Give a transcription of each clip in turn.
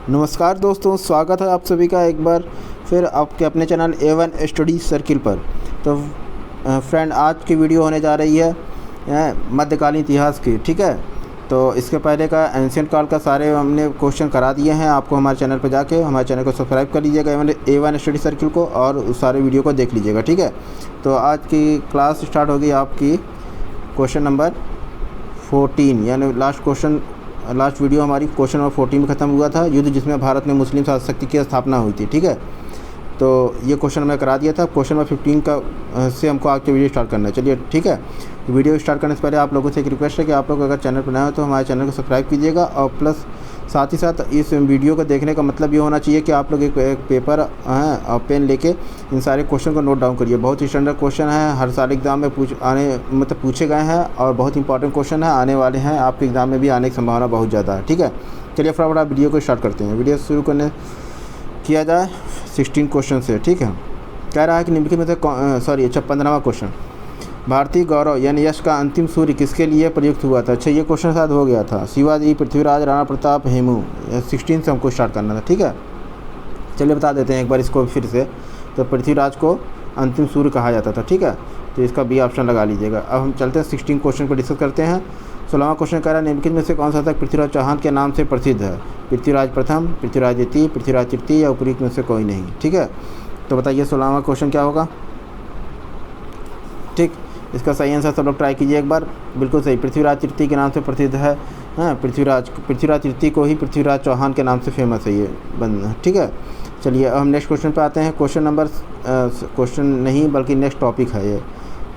नमस्कार दोस्तों, स्वागत है आप सभी का एक बार फिर आपके अपने चैनल A1 स्टडी सर्किल पर। तो फ्रेंड, आज की वीडियो होने जा रही है मध्यकालीन इतिहास की। ठीक है, तो इसके पहले का एंशिएंट काल का सारे हमने क्वेश्चन करा दिए हैं। आपको हमारे चैनल पर जाके हमारे चैनल को सब्सक्राइब कर लीजिएगा A1 स्टडी सर्किल को, और उस सारे वीडियो को देख लीजिएगा। ठीक है, तो आज की क्लास स्टार्ट होगी आपकी क्वेश्चन नंबर 14, यानी लास्ट वीडियो हमारी क्वेश्चन नंबर 14 में ख़त्म हुआ था, युद्ध जिसमें भारत में मुस्लिम शक्ति की स्थापना हुई थी। ठीक है, तो ये क्वेश्चन मैं करा दिया था। क्वेश्चन नंबर 15 का से हमको आज के वीडियो स्टार्ट करना है। चलिए ठीक है, वीडियो स्टार्ट करने से पहले आप लोगों से एक रिक्वेस्ट है कि आप लोग अगर चैनल पर नए हो तो हमारे चैनल को सब्सक्राइब कीजिएगा, और प्लस साथ ही साथ इस वीडियो को देखने का मतलब ये होना चाहिए कि आप लोग एक पेपर और पेन लेके इन सारे क्वेश्चन को नोट डाउन करिए। बहुत ही स्टैंडर्ड क्वेश्चन है, हर साल एग्ज़ाम में पूछे गए हैं, और बहुत इंपॉर्टेंट क्वेश्चन है, आने वाले हैं, आपके एग्ज़ाम में भी आने की संभावना बहुत ज़्यादा है। ठीक है, चलिए फटाफट आप वीडियो को स्टार्ट करते हैं। वीडियो शुरू करने किया जाए 16 क्वेश्चन से। ठीक है, कह रहा है कि निम्नलिखित में से 15वां क्वेश्चन, भारतीय गौरव यानी यश का अंतिम सूर्य किसके लिए प्रयुक्त हुआ था? अच्छा, ये क्वेश्चन शायद हो गया था। शिवाजी, पृथ्वीराज, राणा प्रताप, हेमू। 16 से हमको स्टार्ट करना था। ठीक है, चलिए बता देते हैं एक बार इसको फिर से। तो पृथ्वीराज को अंतिम सूर्य कहा जाता था। ठीक है, तो इसका बी ऑप्शन लगा लीजिएगा। अब हम चलते हैं 16 क्वेश्चन को डिस्कस करते हैं। 16वां क्वेश्चन कह रहा है, निम्नलिखित में से कौन सा शासक पृथ्वीराज चौहान के नाम से प्रसिद्ध है? पृथ्वीराज प्रथम, पृथ्वीराज द्वितीय, पृथ्वीराज तृतीय, या उपयुक्त में से कोई नहीं। ठीक है, तो बताइए 16वां क्वेश्चन क्या होगा? ठीक, इसका सही आंसर सब लोग ट्राई कीजिए एक बार। बिल्कुल सही, पृथ्वीराज तृतीय के नाम से प्रसिद्ध है। हाँ, पृथ्वीराज तृतीय को ही पृथ्वीराज चौहान के नाम से फेमस है ये बंद। ठीक है, चलिए अब हम नेक्स्ट क्वेश्चन पे आते हैं। क्वेश्चन नहीं बल्कि नेक्स्ट टॉपिक है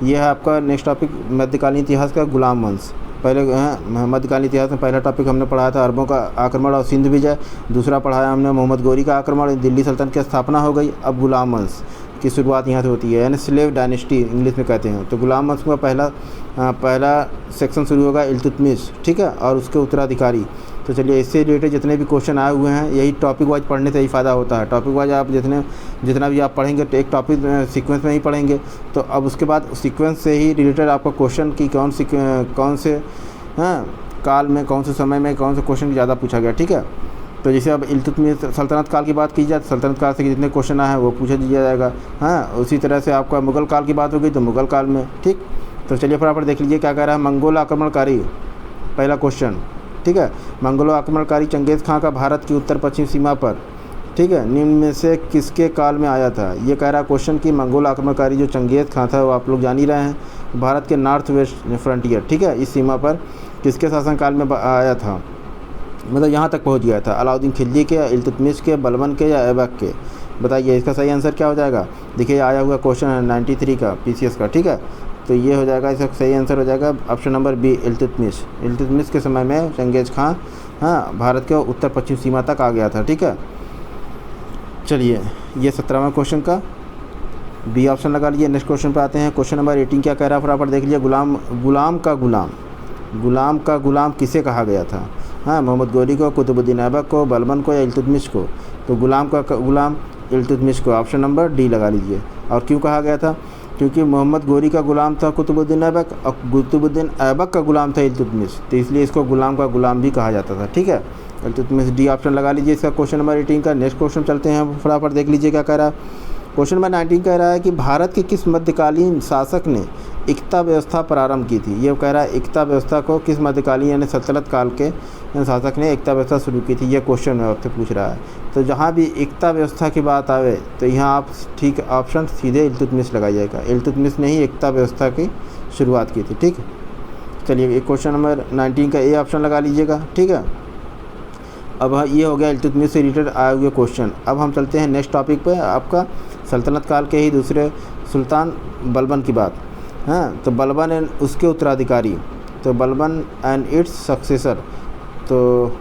ये है आपका नेक्स्ट टॉपिक, मध्यकालीन इतिहास का गुलाम वंश। पहले मध्यकालीन इतिहास में पहला टॉपिक हमने पढ़ाया था अरबों का आक्रमण और सिंध विजय। दूसरा पढ़ाया हमने मोहम्मद गौरी का आक्रमण, दिल्ली सल्तनत की स्थापना हो गई। अब गुलाम वंश की शुरुआत यहाँ से होती है, यानी स्लेव डायनेस्टी इंग्लिश में कहते हैं। तो गुलाम वंश का पहला सेक्शन शुरू होगा इल्तुतमिश। ठीक है, और उसके उत्तराधिकारी। तो चलिए, इससे रिलेटेड जितने भी क्वेश्चन आए हुए हैं, यही टॉपिक वाइज पढ़ने से ही फ़ायदा होता है। टॉपिक वाइज आप जितना भी आप पढ़ेंगे तो एक टॉपिक सीक्वेंस में ही पढ़ेंगे, तो अब उसके बाद सीक्वेंस से ही रिलेटेड आपका क्वेश्चन की कौन से काल में, कौन से समय में कौन से क्वेश्चन ज़्यादा पूछा गया। ठीक है, तो जैसे अब इल्तुतमिश सल्तनत काल की बात की जाए, सल्तनत काल से जितने क्वेश्चन आए हैं वो पूछा दिया जाएगा। हाँ, उसी तरह से आपका मुग़ल काल की बात होगी तो मुग़ल काल में। ठीक, तो चलिए फटाफट देख लीजिए क्या कह रहा है। मंगोल आक्रमणकारी, पहला क्वेश्चन। ठीक है, मंगोल आक्रमणकारी चंगेज़ खां का भारत की उत्तर पश्चिम सीमा पर, ठीक है, निम्न में से किसके काल में आया था? ये कह रहा है क्वेश्चन कि मंगोल आक्रमणकारी जो चंगेज़ खां था, वो आप लोग जान ही रहे हैं, भारत के नॉर्थ वेस्ट फ्रंटियर, ठीक है, इस सीमा पर किसके शासनकाल में आया था? मतलब यहाँ तक पहुँच गया था। अलाउद्दीन खिलजी के, इल्तुतमिश के, बलबन के, या ऐबक के? बताइए इसका सही आंसर क्या हो जाएगा? देखिए, आया हुआ क्वेश्चन है 93 का PCS का। ठीक है, तो ये हो जाएगा, इसका सही आंसर हो जाएगा option number B, Iltutmish. Iltutmish के समय में चंगेज़ खां भारत के उत्तर पश्चिम सीमा तक आ गया था। ठीक है, चलिए ये 17वां क्वेश्चन का बी ऑप्शन लगा लीजिए। नेक्स्ट क्वेश्चन पे आते हैं। क्वेश्चन नंबर 18 क्या कह रहा है, फटाफट देख लीजिए। गुलाम का गुलाम किसे कहा गया था? हाँ, मोहम्मद गौरी को, कुतुबुद्दीन ऐबक को, बलबन को, या इल्तुतमिश को? तो गुलाम का गुलाम इल्तुतमिश को, ऑप्शन नंबर डी लगा लीजिए। और क्यों कहा गया था? क्योंकि मोहम्मद गौरी का गुलाम था कुतुबुद्दीन ऐबक, और कुतुबुद्दीन ऐबक का गुलाम था इल्तुतमिश, तो इसलिए इसको गुलाम का गुलाम भी कहा जाता था। ठीक है, इल्तुतमिश, डी ऑप्शन लगा लीजिए इसका क्वेश्चन नंबर 18 का। नेक्स्ट क्वेश्चन चलते हैं, फटाफट देख लीजिए क्या कह रहा है। क्वेश्चन नंबर 19 कह रहा है कि भारत के किस मध्यकालीन शासक ने एकता व्यवस्था प्रारंभ की थी? ये कह रहा है एकता व्यवस्था को किस मध्यकालीन यानी सल्तनत काल के शासक ने एकता व्यवस्था शुरू की थी? ये क्वेश्चन में आपसे पूछ रहा है। तो जहाँ भी एकता व्यवस्था की बात आवे तो यहाँ आप ठीक ऑप्शन सीधे इल्तुतमिश लगाइएगा। इल्तुतमिश ने ही एकता व्यवस्था की शुरुआत की थी। ठीक, चलिए क्वेश्चन नंबर 19 का ए ऑप्शन लगा लीजिएगा। ठीक है, अब ये हो गया इल्तुतमिश से रिलेटेड आए हुए क्वेश्चन। अब हम चलते हैं नेक्स्ट टॉपिक पे, आपका सल्तनत काल के ही दूसरे सुल्तान बलबन की बात। हाँ, तो बलबन एंड उसके उत्तराधिकारी, तो बलबन एंड इट्स सक्सेसर। तो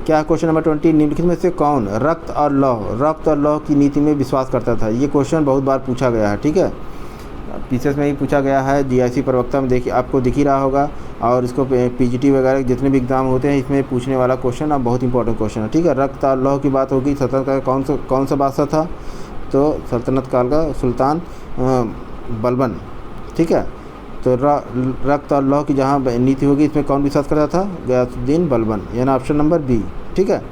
क्या क्वेश्चन नंबर 20, निम्नलिखित में से कौन रक्त और लौह की नीति में विश्वास करता था? ये क्वेश्चन बहुत बार पूछा गया है। ठीक है, पीसीएस में ही पूछा गया है, GIC प्रवक्ता में देखिए आपको दिख ही रहा होगा, और इसको PGT वगैरह जितने भी एग्जाम होते हैं इसमें पूछने वाला क्वेश्चन, अब बहुत इंपॉर्टेंट क्वेश्चन है। ठीक है, रक्त और लौह की बात होगी। सल्तनत का कौन सा बादशाह था? तो सल्तनत काल का सुल्तान बलबन। ठीक है, तो रक्त और लौह की जहाँ नीति होगी इसमें कौन विश्वास करता था? गयासुद्दीन बलबन, यानी ऑप्शन नंबर बी। ठीक है,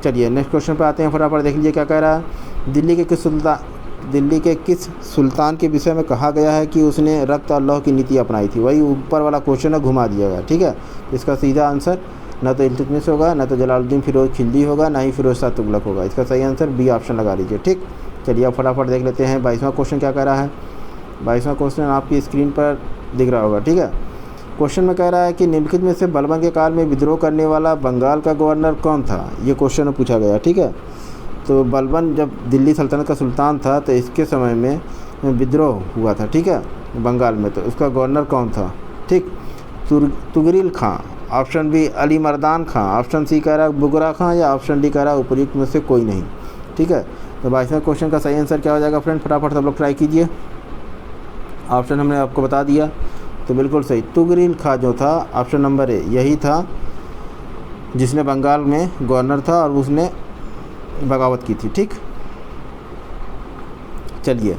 चलिए नेक्स्ट क्वेश्चन पे आते हैं, फटाफट देख लीजिए क्या कह रहा है। दिल्ली के किस सुल्तान के विषय में कहा गया है कि उसने रब्त और लौह की नीति अपनाई थी। वही ऊपर वाला क्वेश्चन है, घुमा दिया गया। ठीक है, इसका सीधा आंसर ना तो इल्तुतमिश होगा, ना तो जलालुद्दीन फिरोज खिलजी होगा, ना ही फिरोज शाह तुगलक होगा। इसका सही आंसर बी ऑप्शन लगा लीजिए। ठीक, चलिए अब फटाफट देख लेते हैं 22वां क्वेश्चन क्या कह रहा है। 22वां क्वेश्चन आपकी स्क्रीन पर दिख रहा होगा। ठीक है, क्वेश्चन में कह रहा है कि निम्नलिखित में से बलबन के काल में विद्रोह करने वाला बंगाल का गवर्नर कौन था। ये क्वेश्चन में पूछा गया। ठीक है, तो बलबन जब दिल्ली सल्तनत का सुल्तान था तो इसके समय में विद्रोह हुआ था। ठीक है, बंगाल में, तो उसका गवर्नर कौन था। ठीक, तुगरिल खां, ऑप्शन बी अली मर्दान खां, ऑप्शन सी कह रहा है बुगरा खां, या ऑप्शन डी कह रहा है उपयुक्त में से कोई नहीं। ठीक है, तो 22वें क्वेश्चन का सही आंसर क्या हो जाएगा फ्रेंड, फटाफट सब लोग ट्राई कीजिए। ऑप्शन हमने आपको बता दिया, तो बिल्कुल सही तुगरिल खां जो था ऑप्शन नंबर ए यही था जिसने बंगाल में गवर्नर था और उसने बगावत की थी। ठीक, चलिए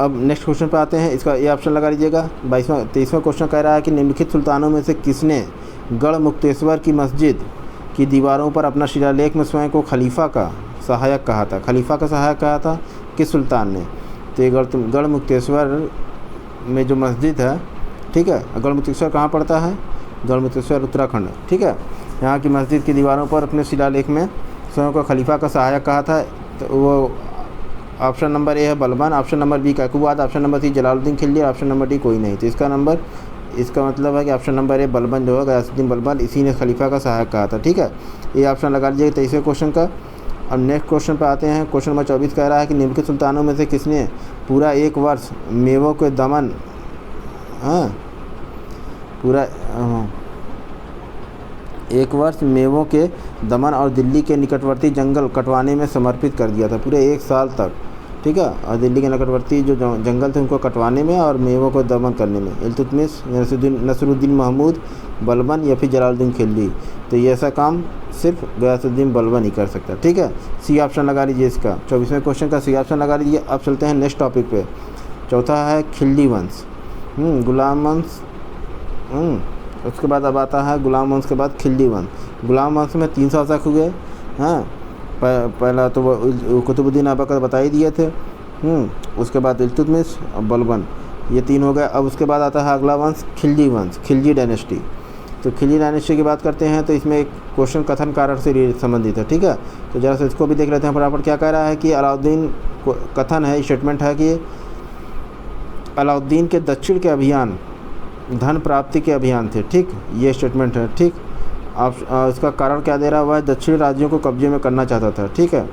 अब नेक्स्ट क्वेश्चन पे आते हैं। इसका ये ऑप्शन लगा लीजिएगा। 23वां क्वेश्चन कह रहा है कि निम्नलिखित सुल्तानों में से किसने गढ़ मुक्तेश्वर की मस्जिद की दीवारों पर अपना शिलालेख में स्वयं को खलीफा का सहायक कहा था। खलीफा का सहायक कहा था किस सुल्तान ने। तो ये गढ़ मुक्तेश्वर में जो मस्जिद है, ठीक है, गढ़ मुक्तेश्वर कहाँ पड़ता है, गढ़ मुक्तेश्वर उत्तराखंड। ठीक है, यहाँ की मस्जिद की दीवारों पर अपने शिलालेख में स्वयं को खलीफा का सहायक कहा था। तो वो ऑप्शन नंबर ए है Balban, option number B Kaiqubad, option number C Jalaluddin Khilji, option number D कोई नहीं। तो इसका मतलब है कि ऑप्शन नंबर ए बलबन जो है गयासुद्दीन बलबन, इसी ने खलीफा का सहायक कहा था। ठीक है, ये ऑप्शन लगा लीजिएगा 23वें क्वेश्चन का। अब नेक्स्ट क्वेश्चन पर आते हैं। क्वेश्चन नंबर 24 कह रहा है कि निम्नलिखित सुल्तानों में से किसने पूरा एक वर्ष मेवों के दमन एक वर्ष मेवों के दमन और दिल्ली के निकटवर्ती जंगल कटवाने में समर्पित कर दिया था, पूरे एक साल तक। ठीक है, और दिल्ली के निकटवर्ती जो जंगल थे उनको कटवाने में और मेवों को दमन करने में इल्तुतमिश, नसरुद्दीन महमूद, बलबन या फिर जलालुद्दीन खिलजी। तो ये ऐसा काम सिर्फ गयासुद्दीन बलबन ही कर सकता है। ठीक है, सी ऑप्शन लगा लीजिए इसका। 24वें क्वेश्चन का सी ऑप्शन लगा लीजिए। अब चलते हैं नेक्स्ट टॉपिक पे। चौथा है खिलजी वंश, गुलाम वंश। उसके बाद अब आता है गुलाम वंश के बाद खिलजी वंश। गुलाम वंश में 3 शासक हुए। हाँ, पहला तो वो कुतुबुद्दीन ऐबक बता ही दिए थे। उसके बाद इल्तुतमिश और बलबन, ये 3 हो गए। अब उसके बाद आता है अगला वंश खिलजी वंश, खिलजी डायनेस्टी। तो खिलजी डायनेस्टी की बात करते हैं तो इसमें एक क्वेश्चन कथन कारण से संबंधित है। ठीक है, तो जरा से इसको भी देख लेते हैं फटाफट। क्या कह रहा है कि अलाउद्दीन कथन है, स्टेटमेंट है कि अलाउद्दीन के दक्षिण के अभियान धन प्राप्ति के अभियान थे। ठीक, ये स्टेटमेंट है। ठीक, आप इसका कारण क्या दे रहा है, वह दक्षिणी राज्यों को कब्जे में करना चाहता था। ठीक है,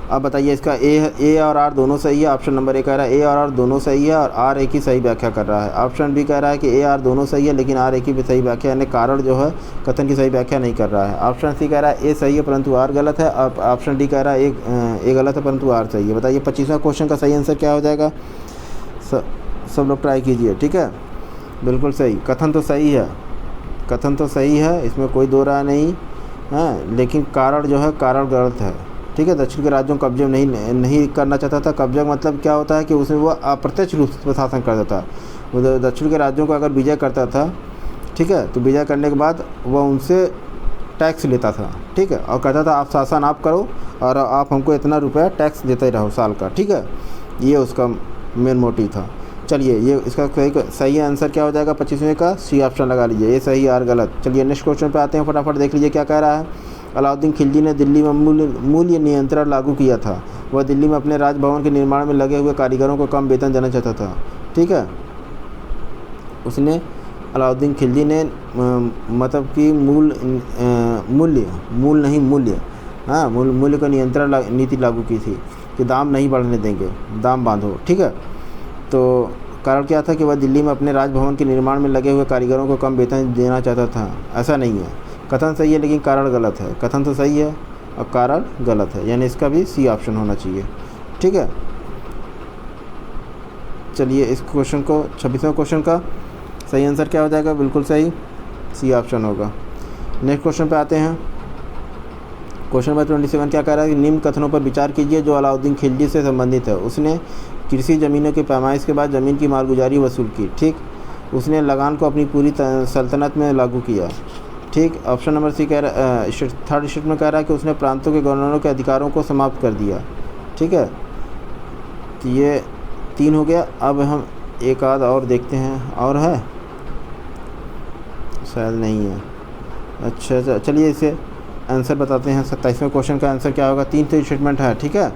अब बताइए इसका ए और आर दोनों सही है। ऑप्शन नंबर ए कह रहा है ए और आर दोनों सही है और आर एक ही सही व्याख्या कर रहा है। ऑप्शन बी कह रहा है कि ए आर दोनों सही है लेकिन आर एक ही भी सही व्याख्या, यानी कारण जो है कथन की सही व्याख्या नहीं कर रहा है। ऑप्शन सी कह रहा है ए सही है परंतु आर गलत है। ऑप्शन डी कह रहा है ए गलत है परंतु आर सही है। बताइए 25वां क्वेश्चन का सही आंसर क्या हो जाएगा। सब लोग ट्राई कीजिए। ठीक है, बिल्कुल सही, कथन तो सही है, कथन तो सही है, इसमें कोई दो राय नहीं है, लेकिन कारण जो है कारण गलत है। ठीक है, दक्षिण के राज्यों को कब्जे नहीं करना चाहता था। कब्जा मतलब क्या होता है कि उसमें वो अप्रत्यक्ष रूप से शासन करता था। वो दक्षिण के राज्यों को अगर विजय करता था, ठीक है, तो विजय करने के बाद वह उनसे टैक्स लेता था। ठीक है, और कहता था आप शासन आप करो और आप हमको इतना रुपया टैक्स देते रहो साल का। ठीक है, ये उसका मेन मोटिव था। चलिए ये इसका सही आंसर क्या हो जाएगा 25वें का, सी ऑप्शन लगा लीजिए, ये सही आर गलत। चलिए नेक्स्ट क्वेश्चन पे आते हैं, फटाफट देख लीजिए क्या कह रहा है। अलाउद्दीन खिलजी ने दिल्ली में मूल्य नियंत्रण लागू किया था। वह दिल्ली में अपने राजभवन के निर्माण में लगे हुए कारीगरों को कम वेतन देना चाहता था। ठीक है, उसने अलाउद्दीन खिलजी ने मतलब कि मूल्य का नियंत्रण नीति लागू की थी कि दाम नहीं बढ़ने देंगे, दाम बांधो। ठीक है, तो कारण क्या था कि वह दिल्ली में अपने राजभवन के निर्माण में लगे हुए कारीगरों को कम वेतन देना चाहता था। ऐसा नहीं है, कथन सही है लेकिन कारण गलत है। कथन तो सही है और कारण गलत है, यानी इसका भी सी ऑप्शन होना चाहिए। ठीक है, चलिए इस क्वेश्चन को 26वें क्वेश्चन का सही आंसर क्या हो जाएगा, बिल्कुल सही, सी ऑप्शन होगा। नेक्स्ट क्वेश्चन पे आते हैं। क्वेश्चन नंबर 27 क्या कह रहा है कि निम्न कथनों पर विचार कीजिए जो अलाउद्दीन खिलजी से संबंधित है। उसने कृषि ज़मीनों की पैमाइश के बाद ज़मीन की मालगुजारी वसूल की। ठीक, उसने लगान को अपनी पूरी सल्तनत में लागू किया। ठीक। ऑप्शन नंबर सी कह रहा, थर्ड स्टेटमेंट कह रहा है कि उसने प्रांतों के गवर्नरों के अधिकारों को समाप्त कर दिया। ठीक है, तो ये 3 हो गया। अब हम एक आध और देखते हैं, और है शायद नहीं है। अच्छा चलिए इसे आंसर बताते हैं। 27वें क्वेश्चन का आंसर क्या होगा? 3 तो स्टेटमेंट है। ठीक है,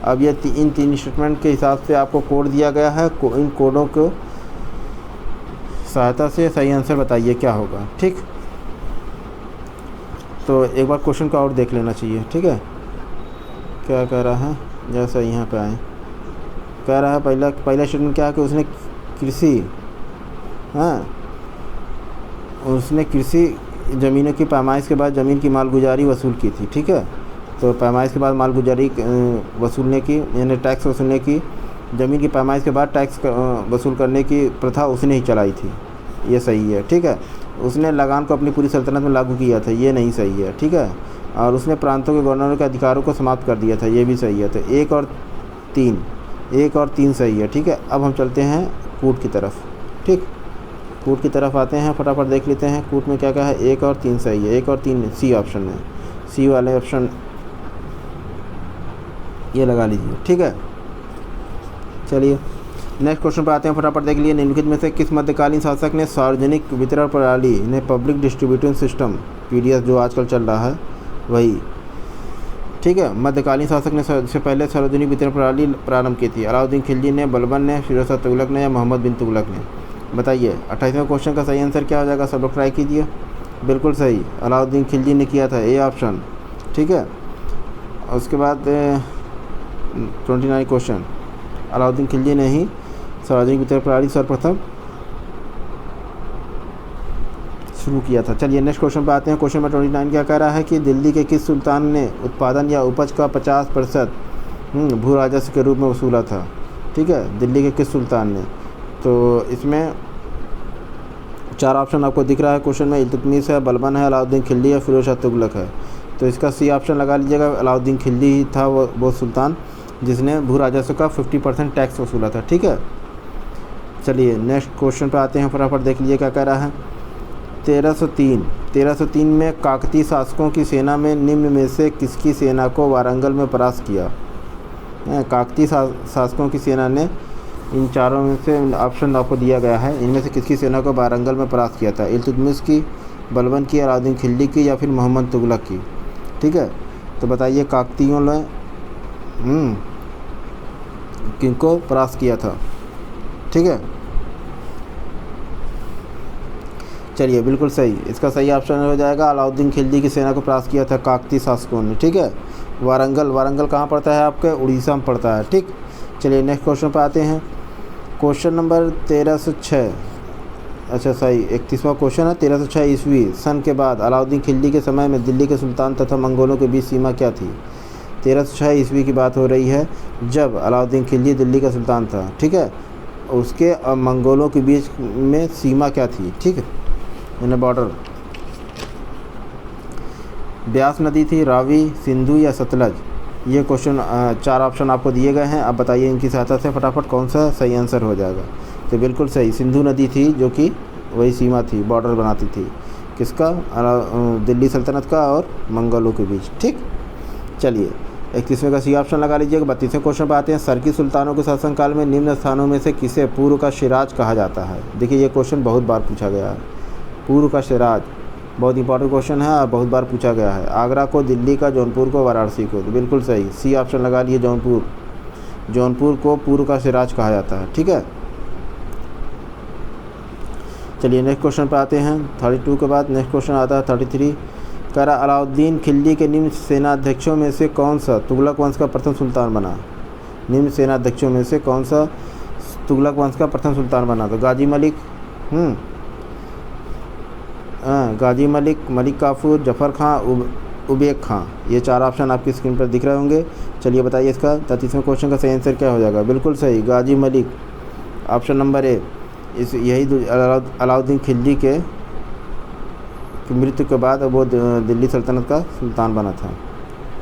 अब ये इन 3 स्टेटमेंट के हिसाब से आपको कोड दिया गया है। इन कोडों को सहायता से सही आंसर बताइए क्या होगा। ठीक, तो एक बार क्वेश्चन को और देख लेना चाहिए। ठीक है, क्या कह रहा है, जैसा यहाँ पे आए, कह रहा है पहला स्टेटमेंट क्या है कि उसने कृषि, हाँ, उसने कृषि ज़मीनों की पैमाइश के बाद ज़मीन की मालगुजारी वसूल की थी। ठीक है, तो पैमाइश के बाद मालगुजारी वसूलने की, यानी टैक्स वसूलने की, ज़मीन की पैमाइश के बाद टैक्स वसूल करने की प्रथा उसने ही चलाई थी। ये सही है। ठीक है, उसने लगान को अपनी पूरी सल्तनत में लागू किया था। ये नहीं सही है। ठीक है, और उसने प्रांतों के गवर्नरों के अधिकारों को समाप्त कर दिया था। ये भी सही है। तो 1 और 3 सही है। ठीक है, अब हम चलते हैं कूट की तरफ। ठीक, कूट की तरफ आते हैं, फटाफट देख लेते हैं कूट में क्या क्या है। 1 और 3 सही है। 1 और 3 सी ऑप्शन में, सी वाले ऑप्शन ये लगा लीजिए। ठीक है, चलिए नेक्स्ट क्वेश्चन पर आते हैं, फटाफट देख लिए। निम्नलिखित में से किस मध्यकालीन शासक ने सार्वजनिक वितरण प्रणाली ने पब्लिक डिस्ट्रीब्यूशन सिस्टम पीडीएस जो आजकल चल रहा है वही। ठीक है, मध्यकालीन शासक ने सबसे पहले सार्वजनिक वितरण प्रणाली प्रारंभ की थी? अलाउद्दीन खिलजी ने, बलबन ने, फिरोज शाह तुगलक ने या मोहम्मद बिन तुगलक ने? बताइए। 28वें क्वेश्चन का सही आंसर क्या हो जाएगा? सब लोग ट्राई कीजिए। बिल्कुल सही, अलाउद्दीन खिलजी ने किया था, ए ऑप्शन। ठीक है, उसके बाद 29 क्वेश्चन, अलाउद्दीन खिलजी ने ही सार्वजनिक वितरण प्रणाली सर्वप्रथम शुरू किया था। चलिए नेक्स्ट क्वेश्चन पर आते हैं। क्वेश्चन नंबर 29 क्या कह रहा है कि दिल्ली के किस सुल्तान ने उत्पादन या उपज का 50% भू राजस्व के रूप में वसूला था? ठीक है, दिल्ली के किस सुल्तान ने? तो इसमें 4 ऑप्शन आपको दिख रहा है क्वेश्चन में। इल्तुतमिश है, बलबन है, अलाउद्दीन खिलजी है, फिरोज शाह तुगलक है। तो इसका सी ऑप्शन लगा लीजिएगा। अलाउद्दीन खिलजी ही था वो सुल्तान जिसने भू राजस्व का 50% टैक्स वसूला था। ठीक है, चलिए नेक्स्ट क्वेश्चन पे आते हैं, फटाफट देख लीजिए क्या कह रहा है। 1303 में काकतीय शासकों की सेना में निम्न में से किसकी सेना को वारंगल में परास्त किया? काकतीय शासकों की सेना ने, इन चारों में से ऑप्शन आपको दिया गया है, इनमें से किसकी सेना को वारंगल में परास्त किया था? इल्तुतमिश की, बलबन की, अलाउद्दीन खिलजी की या फिर मोहम्मद तुगलक की? ठीक है, तो बताइए काकतीयों ने किनको परास्त किया था? ठीक है, चलिए बिल्कुल सही, इसका सही ऑप्शन हो जाएगा अलाउद्दीन खिलजी की सेना को परास्त किया था काकतीय शासकों ने। ठीक है, वारंगल कहाँ पड़ता है आपके? उड़ीसा में पड़ता है। ठीक, चलिए नेक्स्ट क्वेश्चन पर आते हैं। क्वेश्चन नंबर 1306, अच्छा सही 31वां क्वेश्चन है। 1306 ईस्वी सन के बाद अलाउद्दीन खिलजी के समय में दिल्ली के सुल्तान तथा मंगोलों के बीच सीमा क्या थी? 1306 ईस्वी की बात हो रही है जब अलाउद्दीन खिलजी दिल्ली का सुल्तान था। ठीक है, उसके मंगोलों के बीच में सीमा क्या थी? ठीक है, यानी बॉर्डर। ब्यास नदी थी, रावी, सिंधु या सतलज? ये क्वेश्चन 4 ऑप्शन आपको दिए गए हैं। आप बताइए इनकी सहायता से फटाफट कौन सा सही आंसर हो जाएगा। तो बिल्कुल सही, सिंधु नदी थी जो कि वही सीमा थी, बॉर्डर बनाती थी किसका? दिल्ली सल्तनत का और मंगोलों के बीच। ठीक, चलिए 31वें का सी ऑप्शन लगा लीजिएगा। 32वें क्वेश्चन पर आते हैं। सरकी सुल्तानों के शासनकाल में निम्न स्थानों में से किसे पूर्व का सिराज कहा जाता है? देखिए ये क्वेश्चन बहुत बार पूछा गया है। पूर्व का सिराज बहुत इंपॉर्टेंट क्वेश्चन है और बहुत बार पूछा गया है। आगरा को, दिल्ली का, जौनपुर को, वाराणसी को? तो बिल्कुल सही, सी ऑप्शन लगा लिए, जौनपुर को पूर्व का सिराज कहा जाता है। ठीक है, चलिए नेक्स्ट क्वेश्चन पर आते हैं। 32 के बाद नेक्स्ट क्वेश्चन आता है 33। कह रहा अलाउद्दीन खिलजी के निम्न सेनाध्यक्षों में से कौन सा तुगलक वंश का प्रथम सुल्तान बना? निम्न सेनाध्यक्षों में से कौन सा तुगलक वंश का प्रथम सुल्तान बना? तो गाजी मलिक, गाजी मलिक, मलिक काफूर, जफ़र खां, उबेक खां? ये 4 ऑप्शन आपकी स्क्रीन पर दिख रहे होंगे। चलिए बताइए इसका 33वें क्वेश्चन का सही आंसर क्या हो जाएगा? बिल्कुल सही, गाजी मलिक, ऑप्शन नंबर ए। यही अलाउद्दीन खिलजी के मृत्यु के बाद वो दिल्ली सल्तनत का सुल्तान बना था,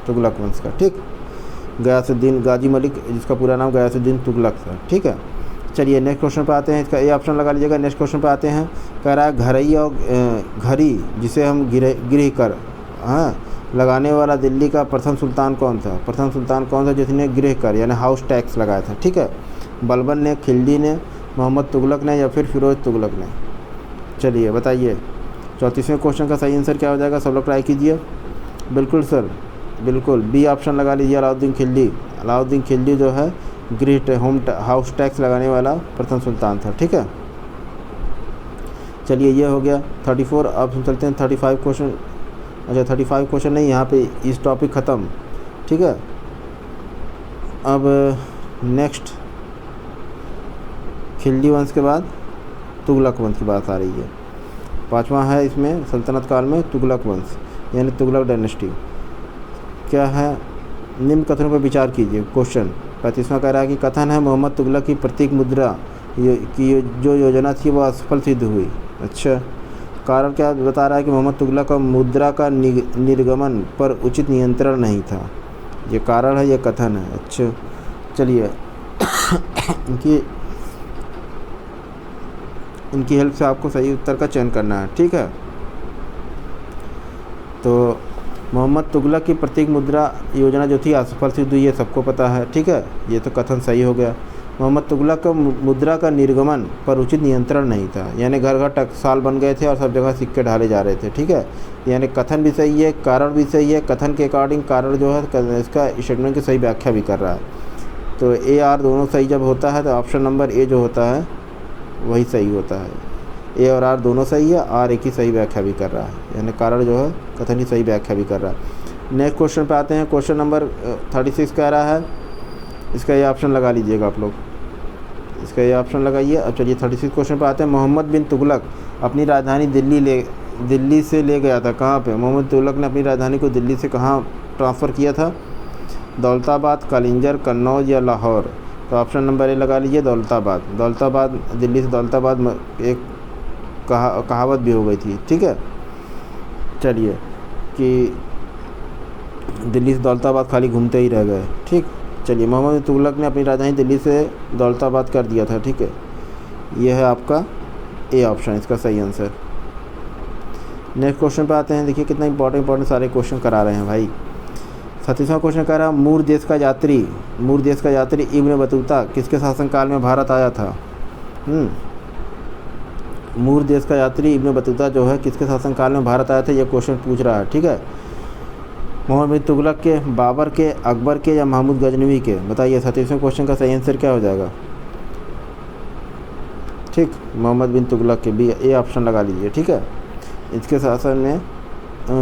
तुगलक वंश का। ठीक, गयासुद्दीन गाजी मलिक, जिसका पूरा नाम गयासुद्दीन तुगलक था। ठीक है, चलिए नेक्स्ट क्वेश्चन पे आते हैं, इसका ए ऑप्शन लगा लीजिएगा। नेक्स्ट क्वेश्चन पे आते हैं, कह रहा है घरई और घरी जिसे हम गृह कर लगाने वाला दिल्ली का प्रथम सुल्तान कौन था? प्रथम सुल्तान कौन था जिसने गृह कर यानी हाउस टैक्स लगाया था? ठीक है, बलबन ने, खिलजी ने, मोहम्मद तुगलक ने या फिर फिरोज तुगलक ने? चलिए बताइए 34वें क्वेश्चन का सही आंसर क्या हो जाएगा? सब लोग ट्राई कीजिए। बिल्कुल सर, बिल्कुल बी ऑप्शन लगा लीजिए, अलाउद्दीन खिलजी। अलाउद्दीन खिलजी जो है हाउस टैक्स लगाने वाला प्रथम सुल्तान था। ठीक है, चलिए ये हो गया 34। अब हम चलते हैं 35 क्वेश्चन। अच्छा 35 क्वेश्चन नहीं, यहाँ पे इस टॉपिक ख़त्म। ठीक है, अब नेक्स्ट खिलजी वंश के बाद तुगलक वंश की बात आ रही है। 5वां है इसमें सल्तनत काल में तुगलक वंश यानी तुगलक डायनेस्टी। क्या है? निम्न कथनों पर विचार कीजिए। क्वेश्चन 35वां कह रहा है कि कथन है मोहम्मद तुगलक की प्रतीक मुद्रा की जो योजना थी वह असफल सिद्ध हुई। अच्छा, कारण क्या बता रहा है कि मोहम्मद तुगलक का मुद्रा का निर्गमन पर उचित नियंत्रण नहीं था। ये कारण है, ये कथन है। अच्छा चलिए इनकी हेल्प से आपको सही उत्तर का चयन करना है। ठीक है, तो मोहम्मद तुगलक की प्रतीक मुद्रा योजना जो थी असफल सिद्ध हुई, ये सबको पता है। ठीक है, ये तो कथन सही हो गया। मोहम्मद तुगलक का मुद्रा का निर्गमन पर उचित नियंत्रण नहीं था, यानी घर घर टकसाल बन गए थे और सब जगह सिक्के ढाले जा रहे थे। ठीक है, यानी कथन भी सही है, कारण भी सही है। कथन के अकॉर्डिंग कारण जो है इसका स्टेटमेंट की सही व्याख्या भी कर रहा है। तो ए आर दोनों सही जब होता है तो ऑप्शन नंबर ए जो होता है वही सही होता है। ए और आर दोनों सही है, आर एक ही सही व्याख्या भी कर रहा है, यानी कारण जो है कथन की सही व्याख्या भी कर रहा है। नेक्स्ट क्वेश्चन पे आते हैं। क्वेश्चन नंबर 36 कह रहा है, इसका ये ऑप्शन लगा लीजिएगा आप लोग, इसका ये ऑप्शन लगाइए। अब चलिए 36 क्वेश्चन पे आते हैं। मोहम्मद बिन तुगलक अपनी राजधानी दिल्ली से ले गया था कहाँ पे? मोहम्मद तुगलक ने अपनी राजधानी को दिल्ली से कहाँ ट्रांसफ़र किया था? दौलताबाद, कलिंजर, कन्नौज या लाहौर? तो ऑप्शन नंबर ए लगा लीजिए, दौलताबाद। दौलताबाद, दिल्ली से दौलताबाद एक कहावत भी हो गई थी। ठीक है, चलिए कि दिल्ली से दौलताबाद खाली घूमते ही रह गए। ठीक, चलिए मोहम्मद तुगलक ने अपनी राजधानी दिल्ली से दौलताबाद कर दिया था। ठीक है, यह है आपका ए ऑप्शन, इसका सही आंसर। नेक्स्ट क्वेश्चन पे आते हैं। देखिए कितना इंपॉर्टेंट सारे क्वेश्चन करा रहे हैं भाई। 37वां क्वेश्चन कह रहा है, मूर देश का यात्री इब्न बतूता किसके शासनकाल में भारत आया था? मूर देश का यात्री इब्न बतूता जो है किसके शासनकाल में भारत आया था, ये क्वेश्चन पूछ रहा है। ठीक है, मोहम्मद बिन तुगलक के, बाबर के, अकबर के या महमूद गजनवी के? बताइए 37वें क्वेश्चन का सही आंसर क्या हो जाएगा? ठीक, मोहम्मद बिन तुगलक के, बी ए ऑप्शन लगा लीजिए। ठीक है, इसके शासन में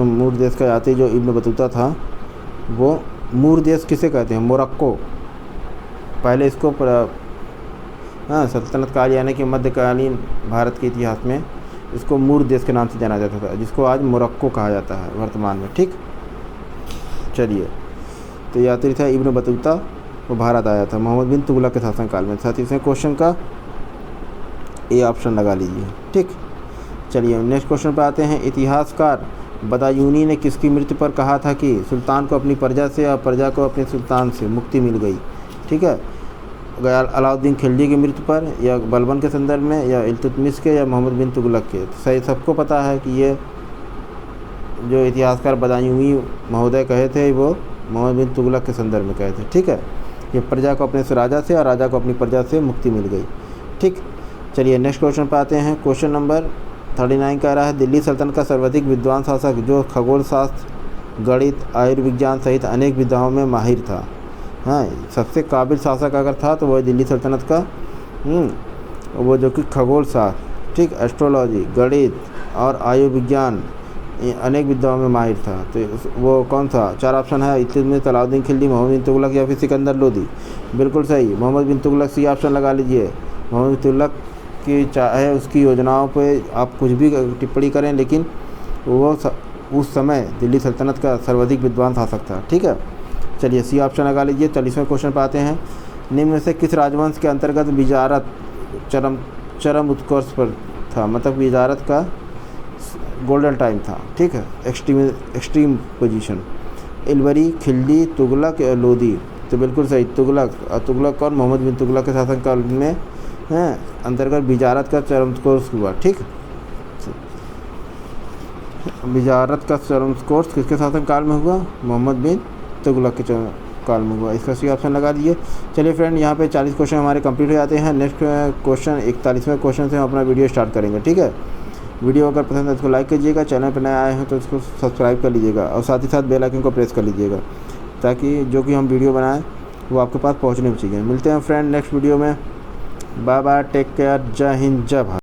मूर देश का यात्री जो इब्न बतूता था, वो मूर देश किसे कहते हैं? मोरक्को। पहले इसको सल्तनत काल यानी कि मध्यकालीन भारत के इतिहास में इसको मूर देश के नाम से जाना जाता था, जिसको आज मोरक्को कहा जाता है वर्तमान में। ठीक, चलिए तो यात्री था इब्न बतूता, वो भारत आया था मोहम्मद बिन तुगलक के शासनकाल में। 37वें क्वेश्चन का ए ऑप्शन लगा लीजिए। ठीक, चलिए नेक्स्ट क्वेश्चन पर आते हैं। इतिहासकार बदायूनी ने किसकी मृत्यु पर कहा था कि सुल्तान को अपनी प्रजा से और प्रजा को अपने सुल्तान से मुक्ति मिल गई? ठीक है, अलाउद्दीन खिलजी की मृत्यु पर, या बलबन के संदर्भ में, या इल्तुतमिश के, या मोहम्मद बिन तुगलक के? सही सबको पता है कि ये जो इतिहासकार बदायूनी महोदय कहे थे वो मोहम्मद बिन तुगलक के संदर्भ में कहे थे। ठीक है, ये प्रजा को अपने से राजा से और राजा को अपनी प्रजा से मुक्ति मिल गई। ठीक, चलिए नेक्स्ट क्वेश्चन पर आते हैं। क्वेश्चन नंबर 39 कह रहा है, दिल्ली सल्तनत का सर्वाधिक विद्वान शासक जो खगोल शास्त्र, गणित, आयुर्विज्ञान सहित अनेक विधाओं में माहिर था। हाँ, सबसे काबिल शासक अगर था तो वह दिल्ली सल्तनत का वो जो कि खगोल शास्त्र, ठीक, एस्ट्रोलॉजी, गणित और आयुर्विज्ञान अनेक विद्याओं में माहिर था। तो वो कौन था? 4 ऑप्शन है, इल्तुतमिश, अलाउद्दीन खिलजी, मोहम्मद बिन तुगलक या फिर सिकंदर लोदी? बिल्कुल सही, मोहम्मद बिन तुगलक। सी ऑप्शन लगा लीजिए। मोहम्मद बिन तुगलक की चाहे उसकी योजनाओं पे आप कुछ भी टिप्पणी करें, लेकिन वो उस समय दिल्ली सल्तनत का सर्वाधिक विद्वान शासक था। ठीक है, चलिए सी ऑप्शन लगा लीजिए। 40वें क्वेश्चन पर आते हैं। निम्न में से किस राजवंश के अंतर्गत विजारत चरम उत्कर्ष पर था? मतलब विजारत का गोल्डन टाइम था। ठीक है, एक्सट्रीम पोजीशन। इलवरी, खिलजी, तुगलक या लोदी? तो बिल्कुल सही, तुगलक और मोहम्मद बिन तुगलक के शासनकाल में हैं अंतर्गत बिजारत का चरम कोर्स हुआ। ठीक, बिजारत का चरम कोर्स किसके शासन काल में हुआ? मोहम्मद बिन तुगलक के काल में हुआ। इसका सही ऑप्शन लगा दीजिए। चलिए फ्रेंड, यहाँ पे 40 क्वेश्चन हमारे कंप्लीट हो जाते हैं। नेक्स्ट क्वेश्चन 41वें क्वेश्चन से हम अपना वीडियो स्टार्ट करेंगे। ठीक है, वीडियो अगर पसंद है तो लाइक कीजिएगा, चैनल पर नए आए हैं तो इसको सब्सक्राइब कर लीजिएगा और साथ ही साथ बेल आइकन को प्रेस कर लीजिएगा ताकि जो कि हम वीडियो बनाएं वो आपके पास पहुंचने चाहिए। मिलते हैं फ्रेंड नेक्स्ट वीडियो में। बाय बाय, टेक केयर, जय हिंद, जय भारत।